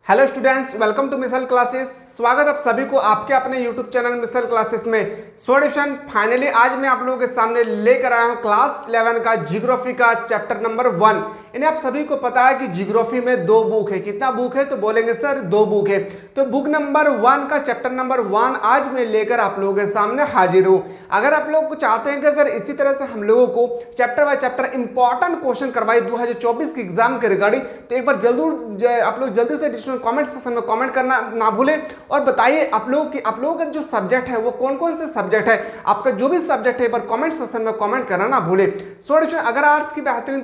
Hello students, welcome to मिसल classes. स्वागत आप सभी को आपके अपने यूट्यूब चैनल मिसल क्लासेस में। सॉल्यूशन फाइनली आज मैं आप लोगों के सामने लेकर आया हूं क्लास 11 का जियोग्राफी का चैप्टर नंबर 1। इन्हें आप सभी को पता है कि जियोग्राफी में 2 बुक है। कितना बुक है तो बोलेंगे सर 2 बुक है। तो बुक नंबर 1 का चैप्टर नंबर 1 आज मैं लेकर आप लोगों के सामने हाजिर हूं। अगर आप लोग चाहते हैं कि सर इसी तरह से हम लोगों को chapter by chapter important question करवाए 2024 के एग्जाम के रिगार्डिंग, तो एक बार आप लोग जल्दी से कमेंट सेक्शन में कमेंट करना ना भूलें और बताइए आप लोगों का जो सब्जेक्ट है वो कौन कौन से सब्जेक्ट है। आपका जो भी सब्जेक्ट है एक बार कमेंट सेक्शन में कमेंट करना ना भूलें। सॉल्यूशन अगर आर्ट्स की बेहतरीन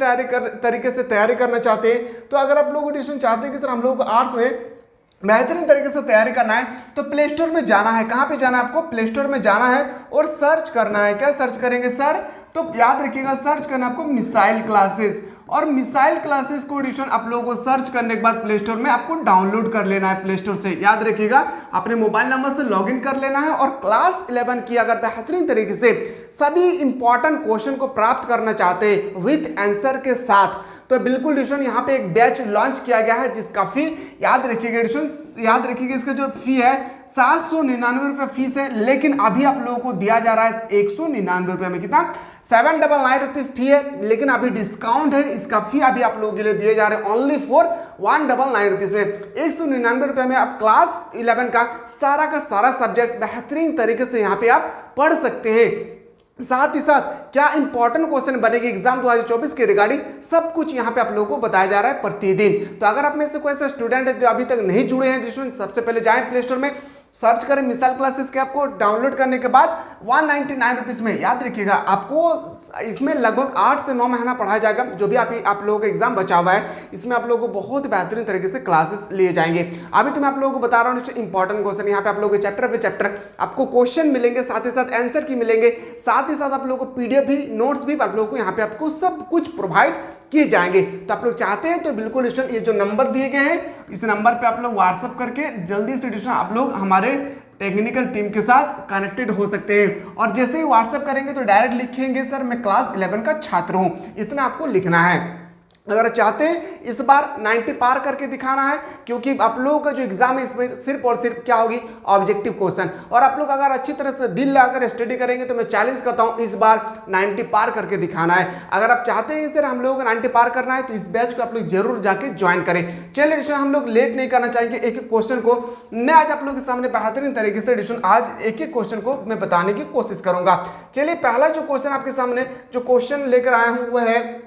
तरीके से तैयारी करना चाहते हैं, तो अगर आप लोग ट्यूशन चाहते हैं कि सर हम लोग को आर्ट्स में बेहतरीन तरीके से तैयारी करना है, तो प्ले स्टोर में जाना है। कहाँ पे जाना है आपको? प्ले स्टोर में जाना है और सर्च करना है। क्या सर्च करेंगे सर? तो याद रखिएगा सर्च करना आपको मिसाइल क्लासेस। और मिसाइल क्लासेस को एडिशन आप लोगों को सर्च करने के बाद प्ले स्टोर में आपको डाउनलोड कर लेना है। प्ले स्टोर से याद रखिएगा अपने मोबाइल नंबर से लॉगिन कर लेना है और क्लास 11 की अगर बेहतरीन तरीके से सभी इंपॉर्टेंट क्वेश्चन को प्राप्त करना चाहते हैं विथ आंसर के साथ, तो बिल्कुल एडिशन यहाँ पे एक बैच लॉन्च किया गया है जिसका फी याद रखिएगा एडिशन, याद रखिएगा इसका जो फी है 799 रुपये फीस है, लेकिन अभी आप लोगों को दिया जा रहा है 199 रुपये में। कितना? 799 रुपीज फी है, लेकिन अभी डिस्काउंट है। इसका फी अभी आप लोगों के लिए दिए जा रहे हैं ओनली फॉर 199 रुपीज में। 199 रुपये में आप क्लास 11 का सारा सब्जेक्ट बेहतरीन तरीके से यहाँ पे आप पढ़ सकते हैं। साथ ही साथ क्या इंपॉर्टेंट क्वेश्चन बनेगी एग्जाम 2024 के रिगार्डिंग सब कुछ यहाँ पे आप लोगों को बताया जा रहा है प्रतिदिन। तो अगर आप में से कोई ऐसा स्टूडेंट है जो अभी तक नहीं जुड़े हैं, जिसमें सबसे पहले जाएं प्ले स्टोर में सर्च करें मिसाइल क्लासेस के, आपको डाउनलोड करने के बाद 199 रुपीज में याद रखिएगा आपको इसमें लगभग 8 से 9 महीना पढ़ाया जाएगा। जो भी आप लोगों का एग्जाम बचा हुआ है इसमें आप लोगों को बहुत बेहतरीन तरीके से क्लासेस लिए जाएंगे। अभी तो मैं आप लोगों को बता रहा हूँ इंपॉर्टेंट क्वेश्चन। यहाँ पे आप लोगों के चैप्टर पे चैप्टर आपको क्वेश्चन मिलेंगे, साथ ही साथ आंसर की मिलेंगे, साथ ही साथ आप लोगों को पीडीएफ भी, नोट्स भी आप लोगों को यहाँ पे आपको सब कुछ प्रोवाइड किए जाएंगे। तो आप लोग चाहते हैं तो बिल्कुल ये जो नंबर दिए गए हैं इस नंबर पे आप लोग व्हाट्सअप करके जल्दी से आप लोग हमारे टेक्निकल टीम के साथ कनेक्टेड हो सकते हैं। और जैसे ही व्हाट्सएप करेंगे तो डायरेक्ट लिखेंगे सर मैं क्लास 11 का छात्र हूं, इतना आपको लिखना है। अगर चाहते हैं इस बार 90 पार करके दिखाना है, क्योंकि आप लोगों का जो एग्जाम है इसमें सिर्फ और सिर्फ क्या होगी ऑब्जेक्टिव क्वेश्चन, और आप लोग अगर अच्छी तरह से दिल लगाकर स्टडी करेंगे तो मैं चैलेंज करता हूं इस बार 90 पार करके दिखाना है। अगर आप चाहते हैं सर हम लोगों को 90 पार करना है तो इस बैच को आप लोग जरूर जाके ज्वाइन करें। चलिए एडिशन हम लोग लेट नहीं करना चाहेंगे, एक एक क्वेश्चन को मैं आज आप लोगों के सामने बेहतरीन तरीके से एडिशन आज एक एक क्वेश्चन को मैं बताने की कोशिश करूंगा। चलिए पहला जो क्वेश्चन आपके सामने जो क्वेश्चन लेकर आया हूं वह है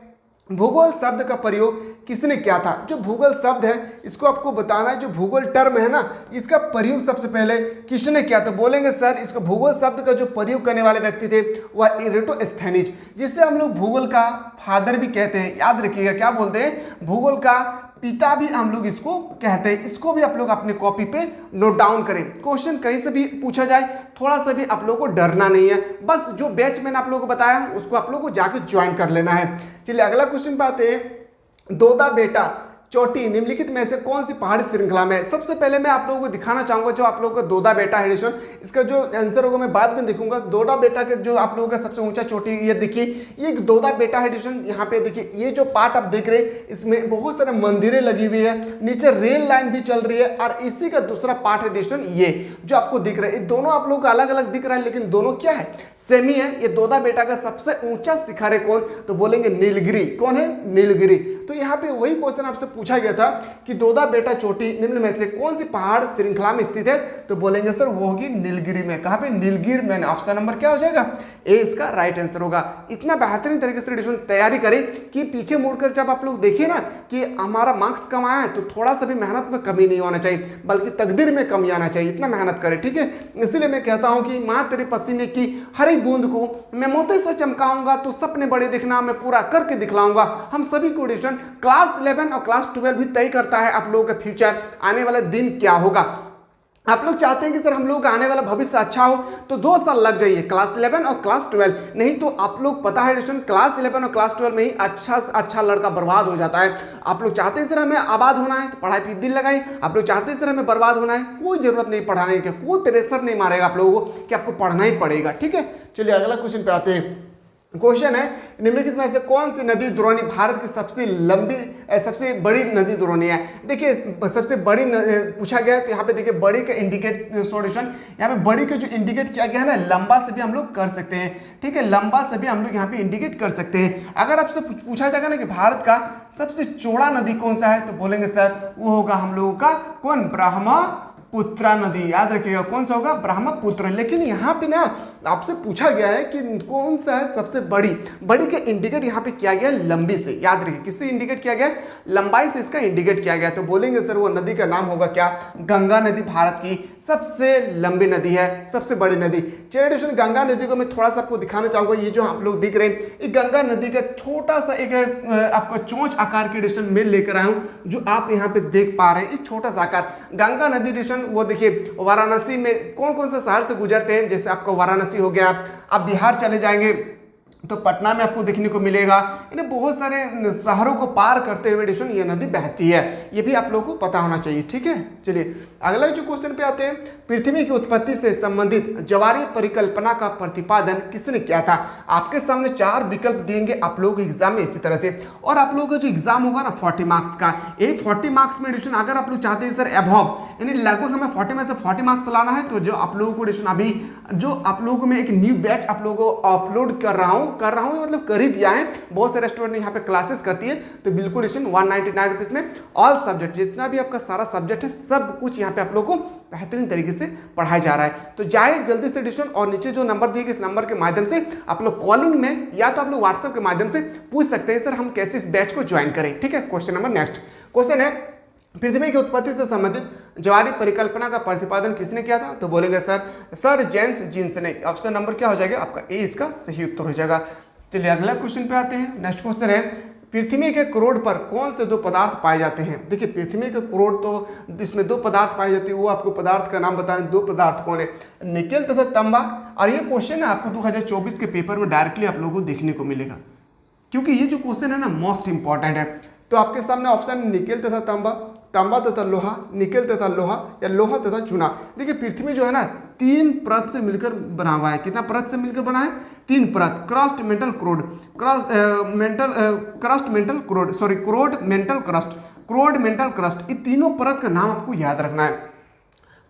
भूगोल शब्द का प्रयोग किसने किया था। जो भूगोल शब्द है इसको आपको बताना है, जो भूगोल टर्म है ना इसका प्रयोग सबसे पहले किसने किया। तो बोलेंगे सर इसको भूगोल शब्द का जो प्रयोग करने वाले व्यक्ति थे वह इरेटोस्थेनीज, जिससे हम लोग भूगोल का फादर भी कहते हैं। याद रखिएगा क्या बोलते हैं, भूगोल का पिता भी हम लोग इसको कहते हैं। इसको भी आप लोग अपने कॉपी पे नोट डाउन करें। क्वेश्चन कहीं से भी पूछा जाए थोड़ा सा भी आप लोगों को डरना नहीं है, बस जो बैच मैंने आप लोगों को बताया उसको आप लोगों को जाके ज्वाइन कर लेना है। चलिए अगला क्वेश्चन पे आते हैं। दोदा बेटा चोटी निम्नलिखित में से कौन सी पहाड़ी श्रृंखला में है। सबसे पहले मैं आप लोगों को दिखाना चाहूंगा जो आप लोगों का दोदा बेटा है एडिशन, इसका जो आंसर होगा मैं बाद में दिखूंगा। दोदा बेटा के जो आप लोगों का सबसे ऊंचा चोटी ये देखिए, ये एक दोदा बेटा है एडिशन। यहाँ पे देखिए ये जो पार्ट आप देख रहे हैं इसमें बहुत सारे मंदिरें लगी हुई है, नीचे रेल लाइन भी चल रही है, और इसी का दूसरा पार्ट है एडिशन ये जो आपको दिख रहा है। ये दोनों आप लोगों को अलग अलग दिख रहा है लेकिन दोनों क्या है, सेम ही है। ये दोदा बेटा का सबसे ऊंचा शिखर है कौन, तो बोलेंगे नीलगिरी। कौन है? नीलगिरी। तो यहाँ पे वही क्वेश्चन आपसे पूछा गया था कि दोदा बेटा चोटी निम्न में से कौन सी पहाड़ श्रृंखला में स्थित है, तो बोलेंगे सर वो होगी नीलगिरी में। कहां पे? नीलगिरी में। ऑप्शन नंबर क्या हो जाएगा? ए इसका राइट आंसर होगा। इतना बेहतरीन तरीके से एडिशन तैयारी करें कि पीछे मुड़कर जब आप लोग देखिए ना कि हमारा मार्क्स कम आया है तो थोड़ा सा भी मेहनत में कमी नहीं होना चाहिए, बल्कि तकदीर में कमी आना चाहिए। इतना मेहनत करें, ठीक है। इसलिए मैं कहता हूं कि माँ तेरे पसीने की हर एक बूंद को मैं मोती से चमकाऊंगा, तो सपने बड़े दिखना मैं पूरा करके दिखलाऊंगा। हम सभी को एडिशन क्लास 11 और क्लास 12 भी तय करता है आप लोगों का फ्यूचर, आने वाला दिन क्या होगा। आप लोग चाहते हैं कि सर हम लोगों का आने वाला भविष्य अच्छा हो तो 2 साल लग जाइए क्लास 11 और क्लास 12, नहीं तो आप लोग पता है एडिशन क्लास 11 और क्लास 12 में ही अच्छा लड़का बर्बाद हो जाता है। आप लोग चाहते हैं सर हमें आबाद होना है तो पढ़ाई पे दिल लगाइए। आप लोग चाहते हैं सर हमें बर्बाद होना है, कोई जरूरत नहीं पढ़ाने की, कोई प्रेशर नहीं मारेगा आप लोगों को कि आपको पढ़ना ही पड़ेगा, ठीक है। चलिए अगला क्वेश्चन पे आते हैं। क्वेश्चन है निम्नलिखित में से कौन सी नदी द्रोणी भारत की सबसे लंबी सबसे बड़ी नदी द्रोणी है। देखिए सबसे बड़ी पूछा गया तो यहाँ पे देखिए बड़ी का इंडिकेट सॉल्यूशन, यहाँ पे बड़ी का जो इंडिकेट किया गया है ना, लंबा से भी हम लोग कर सकते हैं, ठीक है, लंबा से भी हम लोग यहाँ पे इंडिकेट कर सकते हैं। अगर आपसे पूछा जाएगा ना कि भारत का सबसे चौड़ा नदी कौन सा है, तो बोलेंगे सर वो होगा हम लोगों का कौन, ब्रह्मपुत्र नदी। याद रखिएगा कौन सा होगा, ब्रह्मपुत्र। लेकिन यहाँ पे ना आपसे पूछा गया है कि कौन सा है सबसे बड़ी, बड़ी के इंडिकेट यहाँ पे किया गया लंबी से। याद रखिए किससे इंडिकेट किया गया, लंबाई से इसका इंडिकेट किया गया। तो बोलेंगे सर वो नदी का नाम होगा क्या, गंगा नदी भारत की सबसे लंबी नदी है, सबसे बड़ी नदी। चलिए ट्यूशन गंगा नदी को मैं थोड़ा सा आपको दिखाना चाहूंगा। ये जो आप लोग दिख रहे हैं ये गंगा नदी का छोटा सा एक आपको चोंच आकार के डिस्टेंस में लेकर आया हूं, जो आप यहाँ पे देख पा रहे हैं एक छोटा सा आकार। गंगा नदी डिस्टेंस वो देखिए वाराणसी में कौन कौन से शहर से गुजरते हैं, जैसे आपका वाराणसी हो गया, आप बिहार चले जाएंगे तो पटना में आपको देखने को मिलेगा। इन्हें बहुत सारे शहरों को पार करते हुए डिस्टेंस ये नदी बहती है, ये भी आप लोगों को पता होना चाहिए, ठीक है। चलिए अगला जो क्वेश्चन पे आते हैं, पृथ्वी की उत्पत्ति से संबंधित ज्वारीय परिकल्पना का प्रतिपादन किसने किया था। आपके सामने 4 विकल्प देंगे आप लोगों के एग्जाम में इसी तरह से, और आप लोगों का जो एग्जाम होगा ना 40 मार्क्स का, ये 40 मार्क्स में एडिशन अगर आप लोग चाहते हैं सर एबव, यानी लगभग हमें 40 में से 40 मार्क्स लाना है, तो जो आप लोगों को एडिशन अभी जो आप लोगों को मैं एक न्यू बैच आप लोगों को अपलोड कर रहा हूँ मतलब कर ही दिया है। बहुत सारे स्टूडेंट यहाँ पे क्लासेस करती है, तो बिल्कुल एडिशन 199 रुपीज में ऑल सब्जेक्ट, जितना भी आपका सारा सब्जेक्ट है सब कुछ यहाँ पे आप लोगों को बेहतरीन तरीके से पढ़ाया जा रहा है। तो जाए जल्दी से एडिशन, और नीचे जो नंबर दिए गए इस नंबर के माध्यम से आप लोग कॉलिंग में या तो आप लोग व्हाट्सएप के माध्यम से पूछ सकते हैं सर हम कैसे इस बैच को ज्वाइन करें, ठीक है। क्वेश्चन नंबर नेक्स्ट क्वेश्चन है, पृथ्वी की उत्पत्ति से संबंधित ज्वारीय परिकल्पना का प्रतिपादन किसने किया था, तो बोलेंगे सर जेम्स जीन्स ने। ऑप्शन नंबर क्या हो जाएगा आपका ए, इसका सही उत्तर हो जाएगा। चलिए अगला क्वेश्चन पे आते हैं। नेक्स्ट क्वेश्चन है, पृथ्वी के करोड़ पर कौन से 2 पदार्थ पाए जाते हैं। देखिए पृथ्वी के करोड़ तो इसमें 2 पदार्थ पाए जाते हैं, वो आपको पदार्थ का नाम बताने, 2 पदार्थ कौन है, निकेल तथा तांबा। और ये क्वेश्चन है आपको 2024 के पेपर में डायरेक्टली आप लोगों को देखने को मिलेगा, क्योंकि ये जो क्वेश्चन है ना मोस्ट इंपॉर्टेंट है। तो आपके सामने ऑप्शन निकेल तथा तांबा, तांबा तथा लोहा, निकेल तथा लोहा, या लोहा तथा चूना। देखिए पृथ्वी जो है ना 3 परत से मिलकर बना हुआ है। कितना परत से मिलकर बना है, 3 परत, crust mantle core, crust mantle core, sorry core mantle crust, core mantle crust, ये तीनों परत का नाम आपको याद रखना है।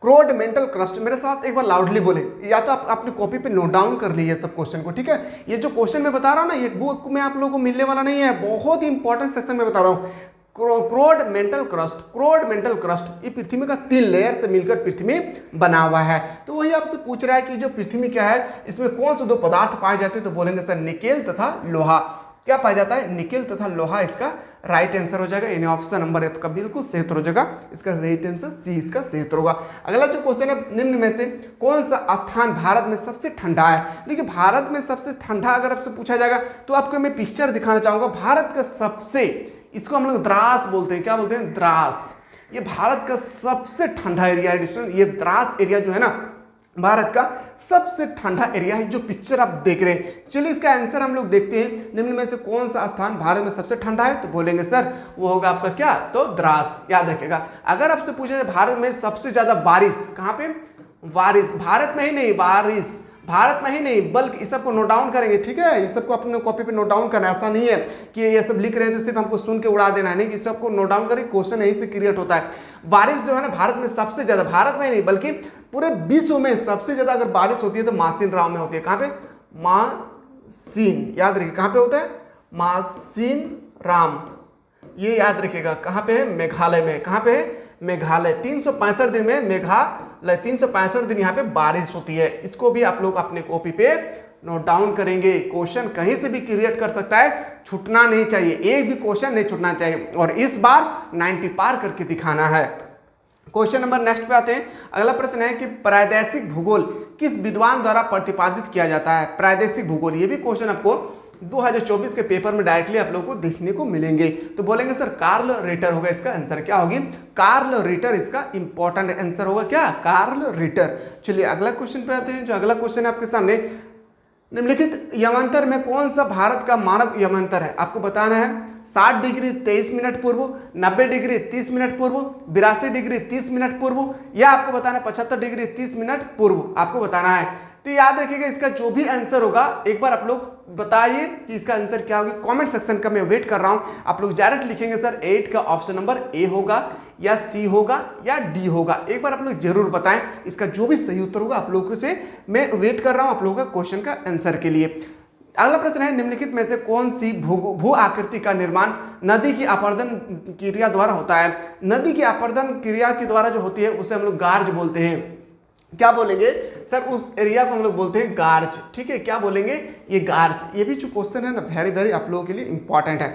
क्रोड मेंटल क्रस्ट, मेरे साथ एक बार लाउडली बोले, या तो आप अपनी कॉपी पे नोट डाउन कर लीजिए सब क्वेश्चन को, ठीक है। ये जो क्वेश्चन मैं बता रहा हूँ ना, ये बुक में आप लोगों को मिलने वाला नहीं है, बहुत ही इंपॉर्टेंट सेक्शन में बता रहा हूँ। क्रोड mantle crust, core mantle crust, ये पृथ्वी का 3 लेयर से मिलकर पृथ्वी बना हुआ है। तो वही आपसे पूछ रहा है कि जो पृथ्वी क्या है, इसमें कौन से 2 पदार्थ पाए जाते हैं, तो बोलेंगे सर निकेल तथा लोहा। क्या पाया जाता है, निकेल तथा लोहा, इसका राइट आंसर हो जाएगा। यानी ऑप्शन नंबर आपका बिल्कुल सही उत्तर हो जाएगा, इसका राइट आंसर सी इसका सही उत्तर होगा। अगला जो क्वेश्चन है, निम्न में से कौन सा स्थान भारत में सबसे ठंडा है। देखिए भारत में सबसे ठंडा अगर आपसे पूछा जाएगा तो आपको मैं पिक्चर दिखाना चाहूंगा। भारत का सबसे, इसको हम लोग द्रास बोलते हैं, क्या बोलते हैं, द्रास। ये भारत का सबसे ठंडा एरिया है, ये द्रास एरिया जो है ना भारत का सबसे ठंडा एरिया है, जो पिक्चर आप देख रहे हैं। चलिए इसका आंसर हम लोग देखते हैं, निम्न में से कौन सा स्थान भारत में सबसे ठंडा है, तो बोलेंगे सर वो होगा आपका क्या, तो द्रास। याद रखिएगा अगर आपसे पूछा जाए भारत में सबसे ज्यादा बारिश कहाँ पे, बारिश भारत में ही नहीं, बारिश भारत में ही नहीं बल्कि इस सबको नोट डाउन करेंगे, ठीक है। इस सबको अपने कॉपी पे नोट डाउन करना, ऐसा नहीं है कि ये सब लिख रहे हैं तो सिर्फ हमको सुन के उड़ा देना है, नहीं, इस सबको नोट डाउन करें, क्वेश्चन यहीं से क्रिएट होता है। बारिश जो है ना भारत में सबसे ज्यादा, भारत में नहीं बल्कि पूरे विश्व में सबसे ज्यादा अगर बारिश होती है तो मासिन राव में होती है। कहाँ पे, मासिन, याद रखिए कहाँ पे होता है, मासिन राम, ये याद रखिएगा। कहाँ पे है, मेघालय में। कहाँ पे है, मेघालय। 365 दिन में मेघालय 365 दिन यहाँ पे बारिश होती है। इसको भी आप लोग अपने कॉपी पे नोट डाउन करेंगे। क्वेश्चन कहीं से भी क्रिएट कर सकता है, छूटना नहीं चाहिए, एक भी क्वेश्चन नहीं छूटना चाहिए, और इस बार 90 पार करके दिखाना है। क्वेश्चन नंबर नेक्स्ट पे आते हैं। अगला प्रश्न है कि प्रादेशिक भूगोल किस विद्वान द्वारा प्रतिपादित किया जाता है। प्रादेशिक भूगोल, ये भी क्वेश्चन आपको 2024 के पेपर में डायरेक्टली आप लोगों को देखने को मिलेंगे। तो बोलेंगे सर कार्ल रिटर होगा इसका आंसर। क्या होगी, कार्ल रिटर इसका इंपॉर्टेंट आंसर होगा, क्या, कार्ल रिटर। चलिए अगला क्वेश्चन पे आते हैं। जो अगला क्वेश्चन है आपके सामने, निम्नलिखित यमांतर में कौन सा भारत का मानक यमांतर है, आपको बताना है। 60 डिग्री 23 मिनट पूर्व, 90 डिग्री 30 मिनट पूर्व, 82 डिग्री 30 मिनट पूर्व, या आपको बताना है 75 डिग्री 30 मिनट पूर्व, आपको बताना है। तो याद रखिएगा इसका जो भी आंसर होगा एक बार आप लोग बताइए कि इसका आंसर क्या होगा। कमेंट सेक्शन का मैं वेट कर रहा हूं। आप लोग डायरेक्ट लिखेंगे सर 8 का ऑप्शन नंबर ए होगा या सी होगा या डी होगा। एक बार आप लोग जरूर बताएं इसका जो भी सही उत्तर होगा। आप लोगों से मैं वेट कर रहा हूं आप लोगों का क्वेश्चन का आंसर के लिए। अगला प्रश्न है निम्नलिखित में से कौन सी भू आकृति का निर्माण नदी की अपरदन क्रिया द्वारा होता है। नदी की अपरदन क्रिया के द्वारा जो होती है उसे हम लोग गार्ज बोलते हैं। क्या बोलेंगे सर, उस एरिया को हम लोग बोलते हैं गार्ज। ठीक है, क्या बोलेंगे, ये गार्ज। ये भी जो क्वेश्चन है ना वेरी वेरी आप लोगों के लिए इंपॉर्टेंट है।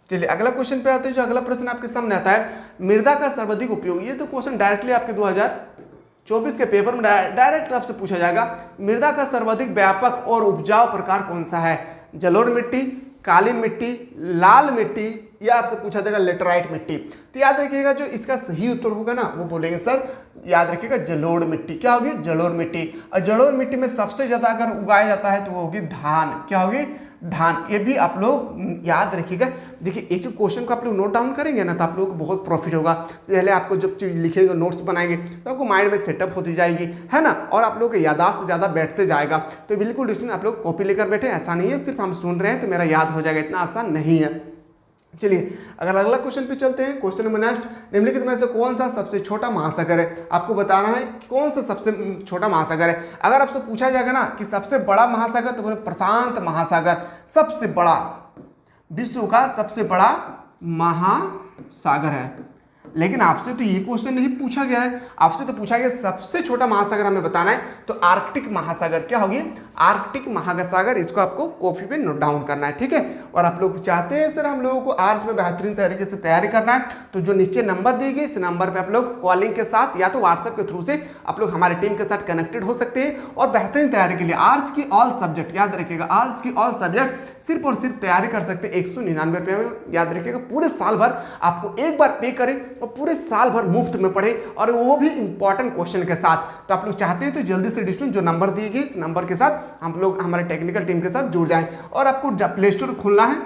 चलिए अगला क्वेश्चन पे आते हैं। जो अगला प्रश्न आपके सामने आता है, मृदा का सर्वाधिक उपयोग। ये तो क्वेश्चन डायरेक्टली आपके 2024 के पेपर में डायरेक्ट आपसे पूछा जाएगा। मृदा का सर्वाधिक व्यापक और उपजाऊ प्रकार कौन सा है। जलोढ़ मिट्टी, काली मिट्टी, लाल मिट्टी या आपसे पूछा जाएगा लेटराइट मिट्टी। तो याद रखिएगा जो इसका सही उत्तर होगा ना वो बोलेंगे सर, याद रखिएगा जलोढ़ मिट्टी। क्या होगी, जलोढ़ मिट्टी। और जलोढ़ मिट्टी में सबसे ज्यादा अगर उगाया जाता है तो वो होगी धान। क्या होगी, धान। ये भी आप लोग याद रखिएगा। देखिए एक एक क्वेश्चन को आप लोग नोट डाउन करेंगे ना तो आप लोगों को बहुत प्रॉफिट होगा। पहले आपको जब चीज लिखेंगे नोट्स बनाएंगे तो आपको माइंड में सेटअप होती जाएगी, है ना, और आप लोगों को यादाश्त ज़्यादा बैठते जाएगा। तो बिल्कुल स्टूडेंट आप लोग कॉपी लेकर बैठे, ऐसा नहीं है सिर्फ हम सुन रहे हैं तो मेरा याद हो जाएगा, इतना आसान नहीं है। चलिए अगर अगला क्वेश्चन पे चलते हैं। क्वेश्चन नंबर नेक्स्ट, निम्नलिखित में से कौन सा सबसे छोटा महासागर है। आपको बताना है कौन सा सबसे छोटा महासागर है। अगर आपसे पूछा जाएगा ना कि सबसे बड़ा महासागर तो बोले प्रशांत महासागर सबसे बड़ा, विश्व का सबसे बड़ा महासागर है। लेकिन आपसे तो ये क्वेश्चन नहीं पूछा गया है, आपसे तो पूछा गया सबसे छोटा महासागर हमें बताना है। तो आर्कटिक महासागर क्या होगी, आर्कटिक महासागर। इसको आपको कॉपी पे नोट डाउन करना है, ठीक है। और आप लोग चाहते हैं सर हम लोगों को आर्ट्स में बेहतरीन तरीके से तैयारी करना है तो जो नीचे नंबर दी गई इस नंबर पे आप लोग कॉलिंग के साथ या तो व्हाट्सएप के थ्रू से आप लोग हमारे टीम के साथ कनेक्टेड हो सकते हैं। और बेहतरीन तैयारी के लिए आर्ट्स की ऑल सब्जेक्ट, याद रखिएगा आर्ट्स की ऑल सब्जेक्ट सिर्फ और सिर्फ तैयारी कर सकते हैं 199 रुपये में। याद रखिएगा पूरे साल भर आपको एक बार पे करें और पूरे साल भर मुफ्त में पढ़े और वो भी इंपॉर्टेंट क्वेश्चन के साथ। तो आप लोग चाहते हैं तो जल्दी से डिस्ट्रिक्ट जो नंबर दिए गए इस नंबर के साथ हम लोग हमारे टेक्निकल टीम के साथ जुड़ जाएं। और आपको प्ले स्टोर खोलना है,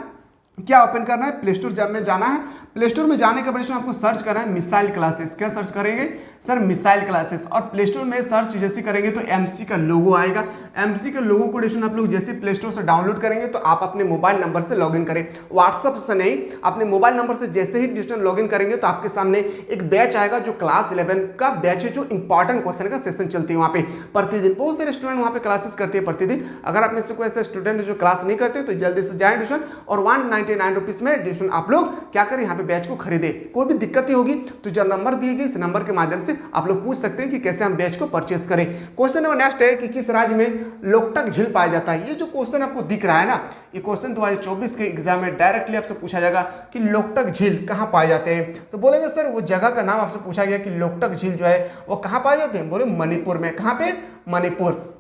क्या ओपन करना है, प्ले स्टोर जब में जाना है। प्ले स्टोर में जाने के बाद आपको सर्च करना है मिसाइल क्लासेस। क्या सर्च करेंगे सर, मिसाइल क्लासेस। और प्ले स्टोर में सर्च जैसे करेंगे तो एमसी का लोगो आएगा। एमसी के लोगो को डिस्ट्रिक्ट आप लोग जैसे प्ले स्टोर से डाउनलोड करेंगे तो आप अपने मोबाइल नंबर से लॉगिन करें, व्हाट्सएप से नहीं, अपने मोबाइल नंबर से जैसे ही डिस्ट्रिक्ट लॉगिन करेंगे तो आपके सामने एक बैच आएगा जो क्लास 11 का बैच है, जो इंपॉर्टेंट क्वेश्चन का सेशन चलती है वहाँ पे प्रतिदिन। बहुत सारे स्टूडेंट वहाँ पे क्लासेस करते हैं प्रतिदिन। अगर आप में से कोई ऐसे स्टूडेंट जो क्लास नहीं करते तो जल्दी से जाए डिस्ट्रिक्ट और 199 रुपीज में डिस्ट्रिक्ट आप लोग क्या करें यहाँ पे बैच को खरीदे। कोई भी दिक्कत ही होगी तो जो नंबर दिए गए इस नंबर के माध्यम से आप लोग पूछ सकते हैं कि कैसे हम बैच को परचेस करें। क्वेश्चन नंबर नेक्स्ट है कि किस राज्य में लोकटक झील पाया जाता है। ये जो क्वेश्चन आपको दिख रहा है ना, ये क्वेश्चन 2024 के एग्जाम में डायरेक्टली आपसे पूछा जाएगा कि लोकटक झील कहाँ पाए जाते हैं। तो बोलेंगे सर वो जगह का नाम आपसे पूछा गया कि लोकटक झील जो है वो कहाँ पाए जाते हैं, बोले मणिपुर में। कहाँ पे, मणिपुर।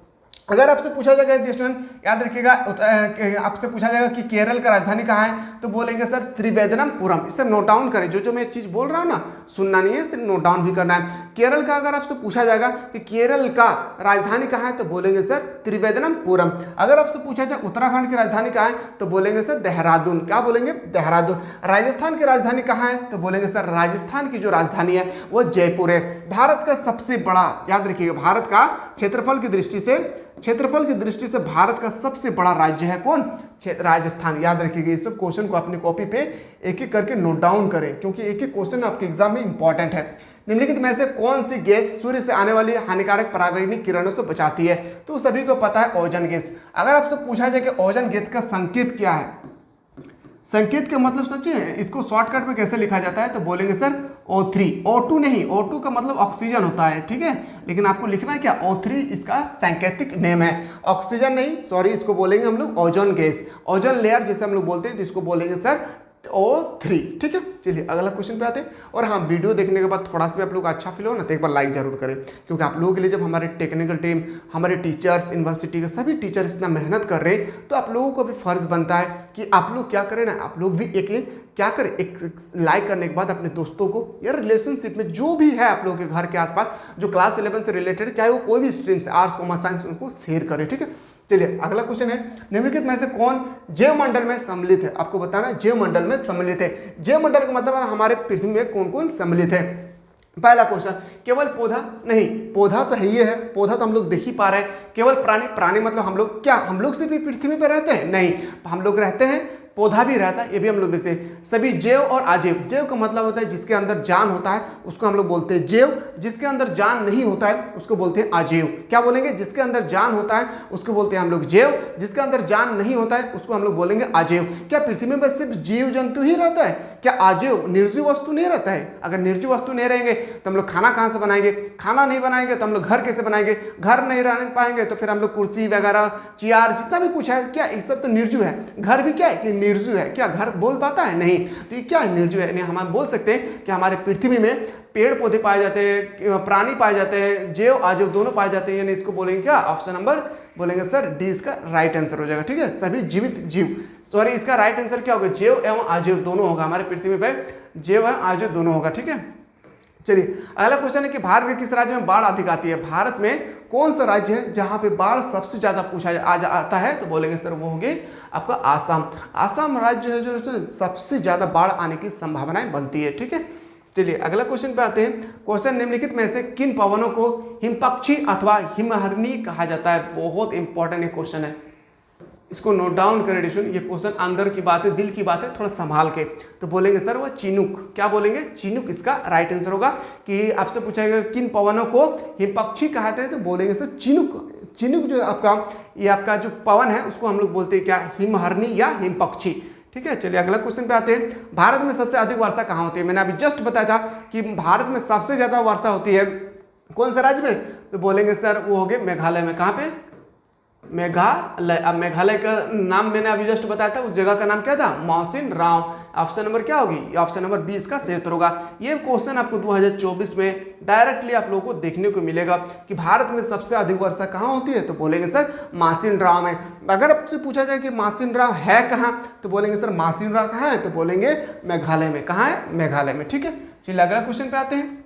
अगर आपसे पूछा जाएगा स्टूडेंट याद रखिएगा, आपसे पूछा जाएगा कि केरल का राजधानी कहाँ है तो बोलेंगे सर त्रिवेंद्रमपुरम। इसे नोट डाउन करें, जो मैं चीज बोल रहा हूँ ना सुनना नहीं है, सिर्फ नोट डाउन भी करना है। केरल का अगर आपसे पूछा जाएगा कि केरल का राजधानी कहाँ है तो बोलेंगे सर त्रिवेंद्रमपुरम। अगर आपसे पूछा जाए उत्तराखंड की राजधानी कहाँ है तो बोलेंगे सर देहरादून। क्या बोलेंगे, देहरादून। राजस्थान की राजधानी कहाँ है तो बोलेंगे सर राजस्थान की जो राजधानी है वो जयपुर है। भारत का सबसे बड़ा, याद रखिएगा भारत का क्षेत्रफल की दृष्टि से भारत का सबसे बड़ा राज्य है कौन, राजस्थान। याद रखिएगा इस सब क्वेश्चन को अपनी कॉपी पे एक एक करके नोट डाउन करें क्योंकि एक एक क्वेश्चन आपके एग्जाम में इंपॉर्टेंट है। निम्नलिखित में से कौन सी गैस सूर्य से आने वाली हानिकारक पराबैंगनी किरणों से बचाती है तो सभी को पता है ओजोन गैस। अगर आपसे पूछा जाए कि ओजोन गैस का संकेत क्या है, संकेत का मतलब सोचिए इसको शॉर्टकट में कैसे लिखा जाता है तो बोलेंगे सर O3। O2 नहीं, O2 का मतलब ऑक्सीजन होता है, ठीक है, लेकिन आपको लिखना है क्या O3 इसका सांकेतिक नेम है। ऑक्सीजन नहीं, सॉरी, इसको बोलेंगे हम लोग ओजोन गैस। ओजोन लेयर जैसे हम लोग बोलते हैं तो इसको बोलेंगे सर O3, ठीक है। चलिए अगला क्वेश्चन पे आते हैं। और हाँ, वीडियो देखने के बाद थोड़ा सा भी आप लोग अच्छा फील हो ना तो एक बार लाइक जरूर करें क्योंकि आप लोगों के लिए जब हमारे टेक्निकल टीम, हमारे टीचर्स, यूनिवर्सिटी के सभी टीचर इतना मेहनत कर रहे हैं तो आप लोगों को भी फर्ज बनता है कि आप लोग क्या करें ना, आप लोग भी एक क्या करें, एक लाइक करने के बाद अपने दोस्तों को या रिलेशनशिप में जो भी है आप लोगों के घर के आसपास जो क्लास 11 से रिलेटेड है, चाहे वो कोई भी स्ट्रीम से, आर्ट्स, कॉमर्स, साइंस, उनको शेयर करें, ठीक है। चलिए अगला क्वेश्चन है, निम्नलिखित में से कौन जैव मंडल में सम्मिलित है। आपको बताना है जैव मंडल में सम्मिलित है। जैव मंडल का मतलब हमारे पृथ्वी में कौन कौन सम्मिलित है। पहला क्वेश्चन, केवल पौधा नहीं, पौधा तो है ही है, पौधा तो हम लोग देख ही पा रहे हैं। केवल प्राणी, प्राणी मतलब हम लोग, क्या हम लोग सिर्फ पृथ्वी पर रहते हैं? नहीं, हम लोग रहते हैं, पौधा भी रहता है, ये भी हम लोग देखते हैं। सभी जैव और अजैव, जैव का मतलब होता है जिसके अंदर जान होता है उसको हम लोग बोलते हैं जैव, जिसके अंदर जान नहीं होता है उसको बोलते हैं अजैव। क्या बोलेंगे? जिसके अंदर जान होता है उसको बोलते हैं हम लोग जैव, जिसके अंदर जान नहीं होता है उसको हम लोग बोलेंगे अजैव। क्या पृथ्वी में बस सिर्फ जीव जंतु ही रहता है? क्या अजैव निर्जीव वस्तु नहीं रहता है? अगर निर्जीव वस्तु नहीं रहेंगे तो हम लोग खाना कहाँ से बनाएंगे? खाना नहीं बनाएंगे तो हम लोग घर कैसे बनाएंगे? घर नहीं रह पाएंगे तो फिर हम लोग कुर्सी वगैरह, चेयर, जितना भी कुछ है, क्या ये सब तो निर्जीव है। घर भी क्या है कि निर्जीव है। क्या घर बोल पाता है? नहीं। तो ये क्या है? निर्जीव है। हम बोल सकते हैं कि हमारे पृथ्वी में पेड़ पौधे पाए जाते हैं, प्राणी पाए जाते हैं, जैव अजैव दोनों पाए जाते हैं, यानी इसको बोलेंगे क्या? ऑप्शन नंबर बोलेंगे सर डी इसका राइट आंसर हो जाएगा। ठीक है, सभी जीवित जीव, सॉरी इसका राइट आंसर क्या होगा? जैव एवं अजैव दोनों होगा। हमारे पृथ्वी पे जैव एवं अजैव दोनों होगा। ठीक है, चलिए अगला क्वेश्चन है कि भारत के किस राज्य में बाढ़ अधिक आती है? भारत में कौन सा राज्य है जहां पे बाढ़ सबसे ज्यादा पूछा आता है? तो बोलेंगे सर वो होगी आपका आसाम। आसाम राज्य है जो सबसे ज्यादा बाढ़ आने की संभावनाएं बनती है। ठीक है, चलिए अगला क्वेश्चन पे आते हैं। क्वेश्चन निम्नलिखित में से किन पवनों को हिमपक्षी अथवा हिमहरणी कहा जाता है? बहुत इंपॉर्टेंट ये क्वेश्चन है, इसको नोट डाउन करें। ये क्वेश्चन अंदर की बात है, दिल की बात है, थोड़ा संभाल के। तो बोलेंगे सर वो चिनुक। क्या बोलेंगे? चिनुक इसका राइट आंसर होगा। कि आपसे पूछा गया किन पवनों को हिमपक्षी कहते हैं? तो बोलेंगे सर चिनुक। चिनुक जो आपका, ये आपका जो पवन है उसको हम लोग बोलते हैं क्या? हिमहरणी या हिमपक्षी। ठीक है, चलिए अगला क्वेश्चन पे आते हैं। भारत में सबसे अधिक वर्षा कहाँ होती है? मैंने अभी जस्ट बताया था कि भारत में सबसे ज्यादा वर्षा होती है कौन सा राज्य में? तो बोलेंगे सर वो हो गए मेघालय में। कहाँ पे? मेघालय। अब मेघालय का नाम मैंने अभी जस्ट बताया था, उस जगह का नाम क्या था? मौसिन राम। ऑप्शन नंबर क्या होगी? ऑप्शन नंबर 20 का सही उत्तर होगा। ये क्वेश्चन आपको 2024 में डायरेक्टली आप लोगों को देखने को मिलेगा कि भारत में सबसे अधिक वर्षा कहाँ होती है? तो बोलेंगे सर मासिन राव में। अगर आपसे पूछा जाए कि मासिन राव है कहाँ, तो बोलेंगे सर मासिन राव कहाँ है? तो बोलेंगे मेघालय में। कहाँ है? मेघालय में। ठीक है, चलिए अगला क्वेश्चन पे आते हैं।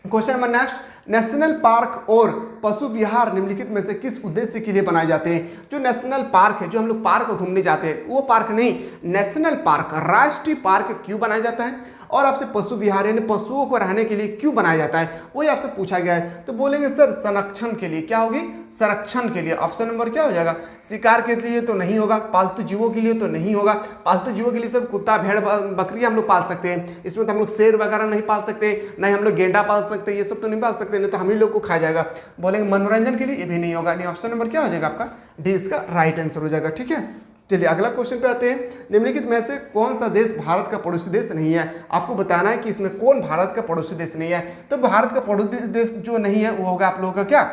Question number next, national park और पशु विहार निम्नलिखित में से किस उद्देश्य के लिए बनाए जाते हैं? जो नेशनल पार्क है, जो हम लोग पार्क घूमने जाते हैं, वो पार्क नहीं, नेशनल पार्क, राष्ट्रीय पार्क क्यों बनाया जाता है? और आपसे पशु विहार यानी पशुओं को रहने के लिए क्यों बनाया जाता है, वही आपसे पूछा गया है। तो बोलेंगे सर संरक्षण के लिए। क्या होगी? संरक्षण के लिए। ऑप्शन नंबर क्या हो जाएगा? शिकार के लिए तो नहीं होगा, पालतू जीवों के लिए तो नहीं होगा। पालतू जीवों के लिए सब कुत्ता, भेड़, बकरी हम लोग पाल सकते हैं, इसमें तो हम लोग शेर वगैरह नहीं पाल सकते, नहीं हम लोग गेंडा पाल सकते, ये सब तो नहीं पाल सकते, नहीं तो हम ही लोग को खाया जाएगा। बोलेंगे मनोरंजन के लिए, ये भी नहीं होगा। नहीं, ऑप्शन नंबर क्या हो जाएगा आपका? डी इसका राइट आंसर हो जाएगा। ठीक है, चलिए अगला क्वेश्चन पे आते हैं। निम्नलिखित में से कौन सा देश भारत का पड़ोसी देश नहीं है? आपको बताना है कि इसमें कौन भारत का पड़ोसी देश नहीं है। तो भारत का पड़ोसी देश जो नहीं है वो होगा आप लोगों का क्या?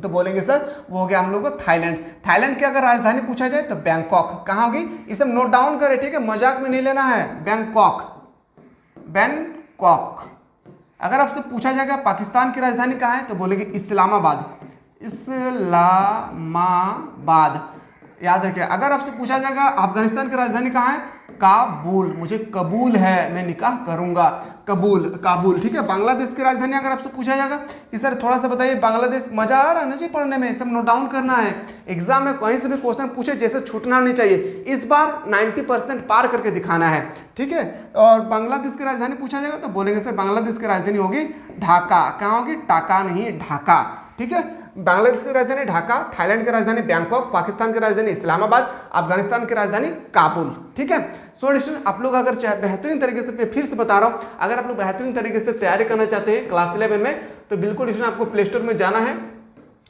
तो बोलेंगे सर वो हो गया हम लोग का थाईलैंड। थाईलैंड की अगर राजधानी पूछा जाए तो बैंकॉक। कहाँ होगी? इसे नोट डाउन करें, ठीक है, मजाक में नहीं लेना है। Bangkok, Bangkok. अगर आपसे पूछा जाएगा पाकिस्तान की राजधानी कहाँ है, तो बोलेंगे इस्लामाबाद, इस्लामाबाद। याद रखिए। अगर आपसे पूछा जाएगा अफगानिस्तान की राजधानी कहाँ है, काबुल, मुझे कबूल है, मैं निकाह करूंगा, कबूल, काबुल। ठीक है। बांग्लादेश की राजधानी अगर आपसे पूछा जाएगा कि सर थोड़ा सा बताइए बांग्लादेश, मजा आ रहा है ना जी पढ़ने में, सब नोट डाउन करना है, एग्जाम में कहीं से भी क्वेश्चन पूछे जैसे छूटना नहीं चाहिए, इस बार 90% पार करके दिखाना है। ठीक है। और बांग्लादेश की राजधानी पूछा जाएगा तो बोलेंगे सर बांग्लादेश की राजधानी होगी ढाका। कहाँ होगी? टाका नहीं, ढाका। ठीक है। बांग्लादेश की राजधानी ढाका, थाईलैंड की राजधानी बैंकॉक, पाकिस्तान की राजधानी इस्लामाबाद, अफगानिस्तान की राजधानी काबुल। ठीक है। सो स्टूडेंट आप लोग अगर बेहतरीन तरीके से, फिर से बता रहा हूं, अगर आप लोग बेहतरीन तरीके से तैयारी करना चाहते हैं क्लास 11 में, तो बिल्कुल इसमें आपको प्ले स्टोर में जाना है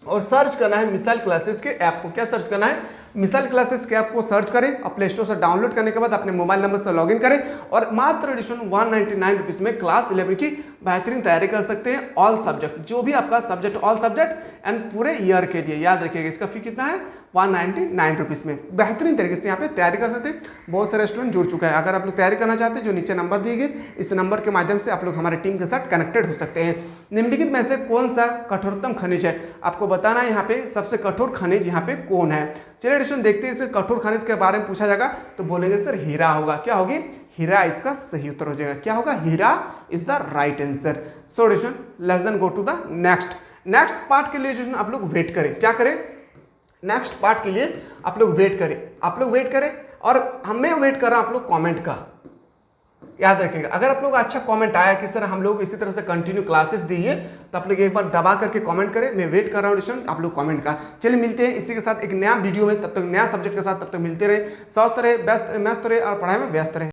और सर्च करना है मिसाइल क्लासेस के ऐप को। क्या सर्च करना है? मिसाइल क्लासेस के ऐप को सर्च करें और प्ले स्टोर से डाउनलोड करने के बाद अपने मोबाइल नंबर से लॉगिन करें और मात्र एडिशन 199 रुपीज़ में क्लास 11 की बेहतरीन तैयारी कर सकते हैं। ऑल सब्जेक्ट, जो भी आपका सब्जेक्ट, ऑल सब्जेक्ट एंड पूरे ईयर के लिए। याद रखिएगा इसका फी कितना है? 199 रुपीज़ में बेहतरीन तरीके से यहाँ पे तैयारी कर सकते हैं। बहुत सारे स्टूडेंट जुड़ चुका है। अगर आप लोग तैयारी करना चाहते हैं, जो नीचे नंबर दिए गए, इस नंबर के माध्यम से आप लोग हमारे टीम के साथ कनेक्टेड हो सकते हैं। निम्नलिखित में से कौन सा कठोरतम खनिज है? आपको बताना है यहाँ पे सबसे कठोर खनिज यहाँ पे कौन है। चलिए एडिशन देखते हैं, इसे कठोर खनिज के बारे में पूछा जाएगा तो बोलेंगे सर हीरा होगा। क्या होगी? हीरा इसका सही उत्तर हो जाएगा। क्या होगा? Heera is the right answer. So addition less than go to the next part के लिए आप लोग वेट करें। क्या करें? नेक्स्ट पार्ट के लिए आप लोग वेट करें, आप लोग वेट करें और हमें वेट कर रहा हूं आप लोग कमेंट का। याद रखिएगा। अगर आप लोग अच्छा कमेंट आया किस तरह हम लोग इसी तरह से कंटिन्यू क्लासेस दिए, तो आप लोग एक बार दबा करके कमेंट करें। मैं वेट कर रहा हूँ स्टूडेंट आप लोग कमेंट का। चलिए मिलते हैं इसी के साथ एक नया वीडियो में, तब तक नया सब्जेक्ट के साथ, तब तक मिलते रहे। स्वस्थ रहे, व्यस्त मस्त रहे और पढ़ाई में व्यस्त रहे।